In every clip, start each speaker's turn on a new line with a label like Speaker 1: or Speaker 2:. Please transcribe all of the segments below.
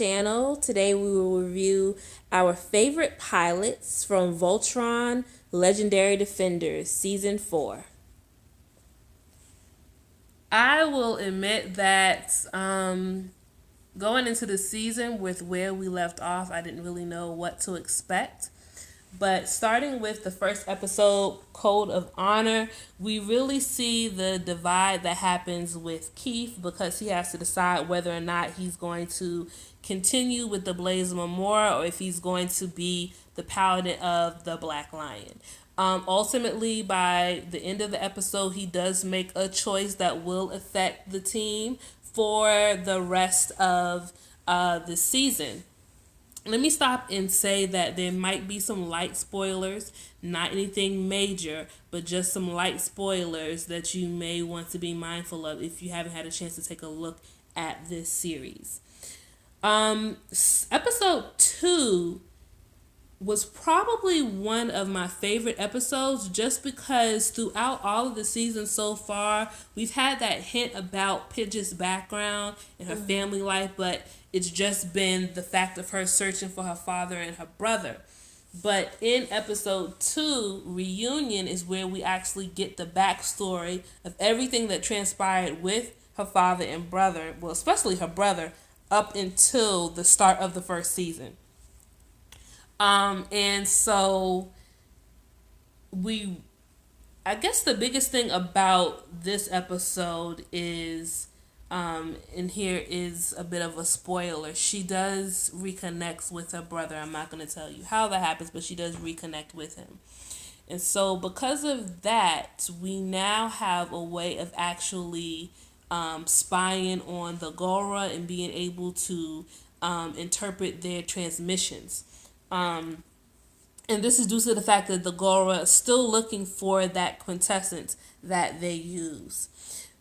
Speaker 1: channel. Today we will review our favorite pilots from Voltron Legendary Defenders Season 4.
Speaker 2: I will admit that going into the season with where we left off, I didn't really know what to expect. But starting with the first episode, Code of Honor, we really see the divide that happens with Keith because he has to decide whether or not he's going to continue with the Blaze of Memora or if he's going to be the paladin of the Black Lion. Ultimately, by the end of the episode, he does make a choice that will affect the team for the rest of the season. Let me stop and say that there might be some light spoilers, not anything major, but just some light spoilers that you may want to be mindful of if you haven't had a chance to take a look at this series. Episode 2 was probably one of my favorite episodes just because throughout all of the seasons so far, we've had that hint about Pidgeot's background and her family life, but it's just been the fact of her searching for her father and her brother. But in episode 2, Reunion, is where we actually get the backstory of everything that transpired with her father and brother, well, especially her brother, up until the start of the first season. And so I guess the biggest thing about this episode is, and here is a bit of a spoiler, she does reconnect with her brother. I'm not going to tell you how that happens, but she does reconnect with him. And so because of that, we now have a way of actually spying on the Gora and being able to interpret their transmissions. And this is due to the fact that the Gora is still looking for that quintessence that they use.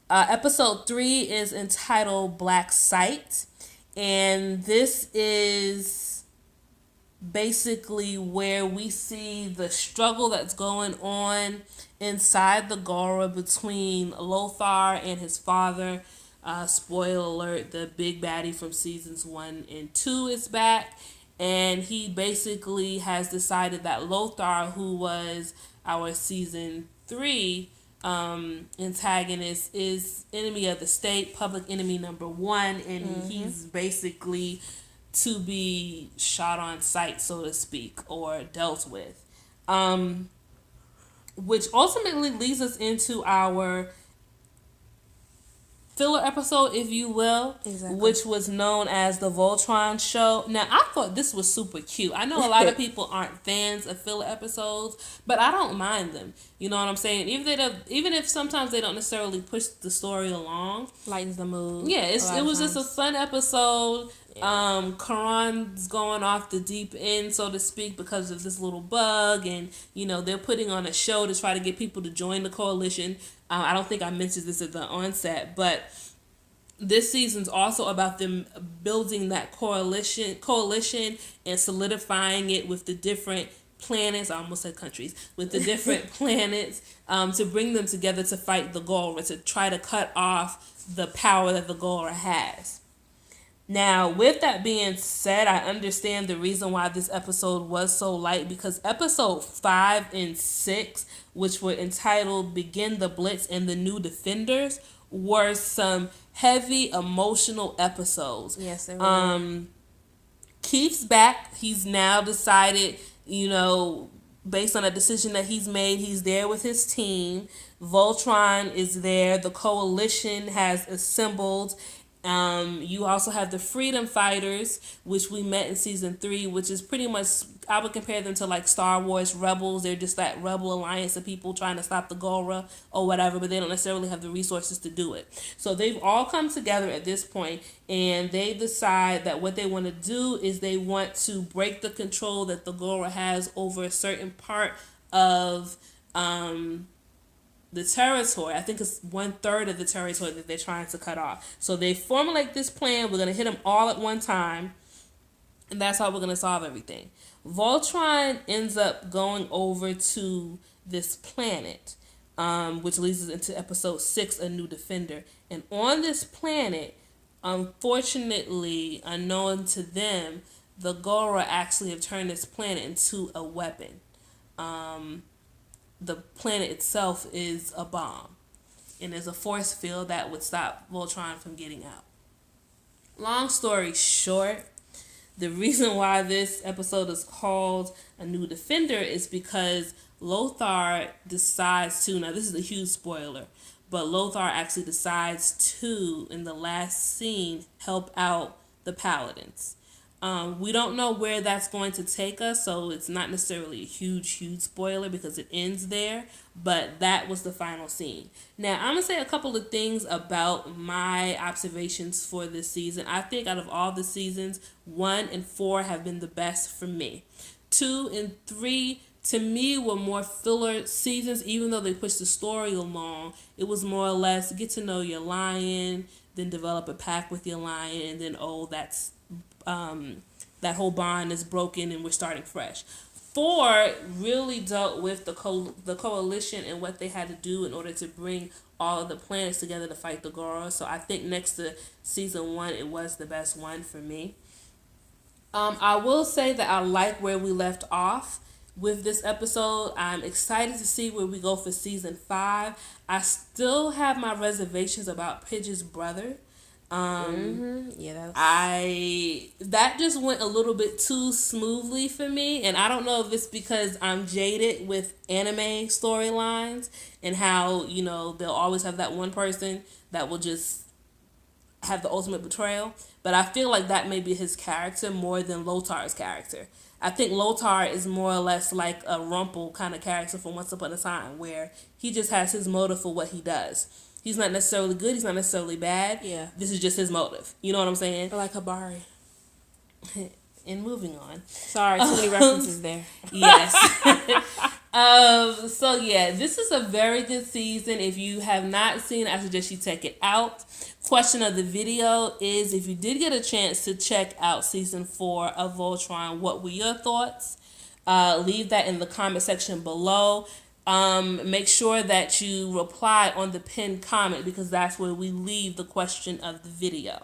Speaker 2: Episode 3 is entitled Black Sight, and this is basically where we see the struggle that's going on inside the Gora between Lothar and his father. Spoiler alert, the big baddie from seasons 1 and 2 is back. And he basically has decided that Lothar, who was our season 3 antagonist, is enemy of the state, public enemy number 1, and he's basically to be shot on sight, so to speak, or dealt with. Which ultimately leads us into our filler episode, if you will, which was known as the Voltron show. Now, I thought this was super cute. I know a lot of people aren't fans of filler episodes, but I don't mind them. You know what I'm saying? Even if sometimes they don't necessarily push the story along,
Speaker 1: Lightens the mood.
Speaker 2: yeah, it was just a fun episode. Yeah. Karan's going off the deep end, so to speak, because of this little bug, and they're putting on a show to try to get people to join the coalition. I don't think I mentioned this at the onset, but this season's also about them building that coalition and solidifying it with the different planets. I almost said countries, with the different planets, to bring them together to fight the Gora, to try to cut off the power that the Gora has. Now, with that being said, I understand the reason why this episode was so light, because episode 5 and 6, which were entitled Begin the Blitz and the New Defenders, were some heavy emotional episodes.
Speaker 1: Yes, they were.
Speaker 2: Keith's back. He's now decided, based on a decision that he's made, he's there with his team. Voltron is there. The coalition has assembled. You also have the Freedom Fighters, which we met in season 3, which is pretty much, I would compare them to like Star Wars Rebels. They're just that rebel alliance of people trying to stop the Gora or whatever, but they don't necessarily have the resources to do it. So they've all come together at this point, and they decide that what they want to do is they want to break the control that the Gora has over a certain part of the territory. I think it's 1/3 of the territory that they're trying to cut off. So they formulate this plan. We're going to hit them all at one time, and that's how we're going to solve everything. Voltron ends up going over to this planet, which leads us into episode 6, A New Defender. And on this planet, Unfortunately, unknown to them, the Gora actually have turned this planet into a weapon. The planet itself is a bomb, and there's a force field that would stop Voltron from getting out. Long story short, the reason why this episode is called A New Defender is because Lothar decides to, now this is a huge spoiler, but Lothar actually decides to, in the last scene, help out the Paladins. We don't know where that's going to take us, so it's not necessarily a huge spoiler because it ends there, but that was the final scene. Now, I'm going to say a couple of things about my observations for this season. I think out of all the seasons, 1 and 4 have been the best for me. 2 and 3, to me, were more filler seasons, even though they pushed the story along. It was more or less get to know your lion, then develop a pack with your lion, and then, that's that whole bond is broken and we're starting fresh. 4 really dealt with the coalition and what they had to do in order to bring all of the planets together to fight the Gora. So I think next to season 1, it was the best one for me. I will say that I like where we left off with this episode. I'm excited to see where we go for season 5. I still have my reservations about Pidge's brother.
Speaker 1: Yeah,
Speaker 2: that just went a little bit too smoothly for me, and I don't know if it's because I'm jaded with anime storylines and how, they'll always have that one person that will just have the ultimate betrayal, but I feel like that may be his character more than Lotar's character. I think Lotar is more or less like a Rumple kind of character from Once Upon a Time, where he just has his motive for what he does. He's not necessarily good. He's not necessarily bad.
Speaker 1: Yeah.
Speaker 2: This is just his motive. You know what I'm saying?
Speaker 1: Or like Habari.
Speaker 2: And moving on.
Speaker 1: Sorry, too many references there.
Speaker 2: Yes. So yeah, this is a very good season. If you have not seen it, I suggest you check it out. Question of the video is, if you did get a chance to check out season 4 of Voltron, what were your thoughts? Leave that in the comment section below. Make sure that you reply on the pinned comment, because that's where we leave the question of the video.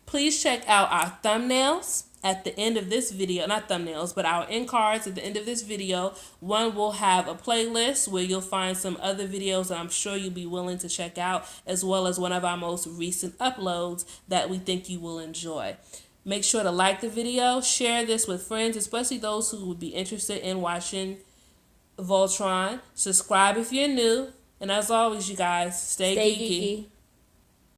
Speaker 2: Please check out our thumbnails at the end of this video. Not thumbnails, but our end cards at the end of this video. One will have a playlist where you'll find some other videos that I'm sure you'll be willing to check out, as well as one of our most recent uploads that we think you will enjoy. Make sure to like the video, share this with friends, especially those who would be interested in watching Voltron. Subscribe if you're new. And as always, you guys, stay geeky.